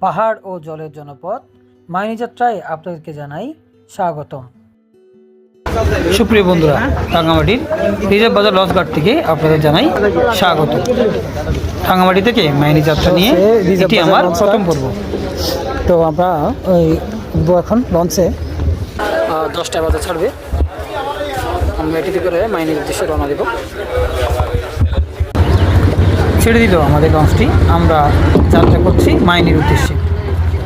পাহাড় ও জলের জনপদ মাইনী যাত্রায় আপনাদেরকে জানাই স্বাগতম। সুপ্রিয় বন্ধুরা, রাঙামাটির রিজার্ভ বাজার লঞ্চঘাট থেকে আপনাদের জানাই স্বাগত। রাঙামাটি থেকে মাইনী যাত্রা নিয়ে এটি আমার প্রথম পর্ব। তো আমরা এখন লঞ্চে 10টা বাজে ছাড়বে। আমরা এটিতে করে মাইনির উদ্দেশ্যে রওনা দেব। ছেড়ে দিল আমাদের লঞ্চটি। আমরা যাত্রা করছি মাইনির উদ্দেশ্যে।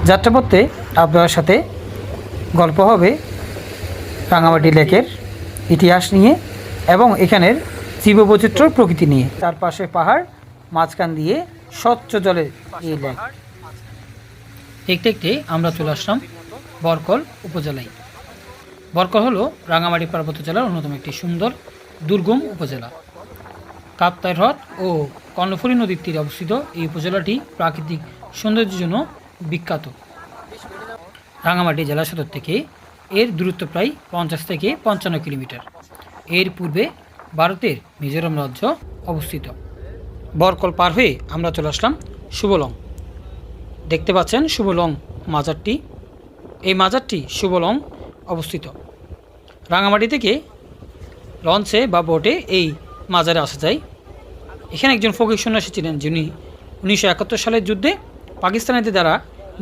যাত্রাপথে আপনার সাথে গল্প হবে রাঙামাটি লেকের ইতিহাস নিয়ে এবং এখানের জীববৈচিত্র্য প্রকৃতি নিয়ে। চারপাশে পাহাড়, মাঝখান দিয়ে স্বচ্ছ জলে এই লেক। দেখতে দেখতে আমরা চলে আসলাম বরকল উপজেলায়। বরকল হলো রাঙামাটি পার্বত্য জেলার অন্যতম একটি সুন্দর দুর্গম উপজেলা। কাপ্তাই হ্রদ ও কর্ণফুলী নদীর তীরে অবস্থিত এই উপজেলাটি প্রাকৃতিক সৌন্দর্যের জন্য বিখ্যাত। রাঙামাটি জেলা সদর থেকে এর দূরত্ব প্রায় 50 থেকে 55 কিলোমিটার। এর পূর্বে ভারতের মিজোরাম রাজ্য অবস্থিত। বরকল পার হয়ে আমরা চলে আসলাম শুভলং। দেখতে পাচ্ছেন শুভলং মাজারটি। এই মাজারটি শুভলং অবস্থিত। রাঙামাটি থেকে লঞ্চে বা বোটে এই মাজারে আসা যায়। এখানে একজন ফকির সন্ন্যাসী ছিলেন, যিনি 1971 সালের যুদ্ধে পাকিস্তানিদের দ্বারা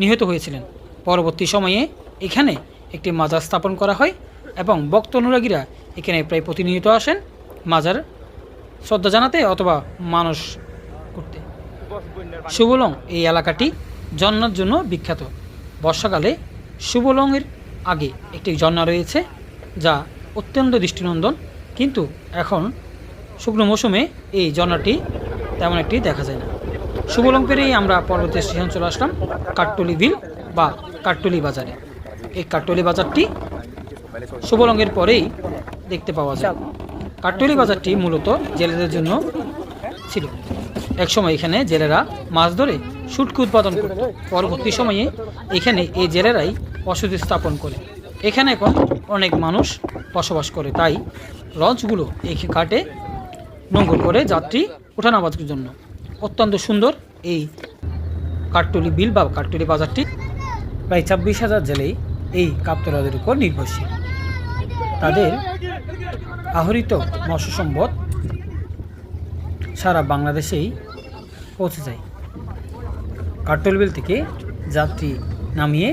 নিহত হয়েছিলেন। পরবর্তী সময়ে এখানে একটি মাজার স্থাপন করা হয় এবং ভক্ত অনুরাগীরা এখানে প্রায় প্রতিনিয়ত আসেন মাজার শ্রদ্ধা জানাতে অথবা মানস করতে। শুভলং এই এলাকাটি ঝর্ণার জন্য বিখ্যাত। বর্ষাকালে শুভলংয়ের আগে একটি ঝর্ণা রয়েছে, যা অত্যন্ত দৃষ্টিনন্দন, কিন্তু এখন শুকনো মৌসুমে এই ঝর্ণাটি তেমন একটি দেখা যায় না। শুভলং পেরেই আমরা পরবর্তী স্টেশন চলে আসলাম কাঠটুলি বিল বা কাঠটুলি বাজারে। এই কাঠটুলি বাজারটি শুভলংয়ের পরেই দেখতে পাওয়া যায়। কাঠটুলি বাজারটি মূলত জেলেদের জন্য ছিল। একসময় এখানে জেলেরা মাছ ধরে শুটকি উৎপাদন করত। পরবর্তী সময়ে এখানে এই জেলেরাই বসতি স্থাপন করে। এখানে এখন অনেক মানুষ বসবাস করে, তাই লঞ্চগুলো এই ঘাটে নোঙ্গর করে যাত্রী ওঠানামার জন্য। অত্যন্ত সুন্দর এই কাঠটুলি বিল বা কাঠটুলি বাজারটি। প্রায় 26,000 জেলেই এই কাপ্তাই হ্রদের উপর নির্ভরশীল। তাদের আহরিত মৎস্য সম্পদ সারা বাংলাদেশেই পৌঁছে যায়। কাঠটুলি বিল থেকে যাত্রী নামিয়ে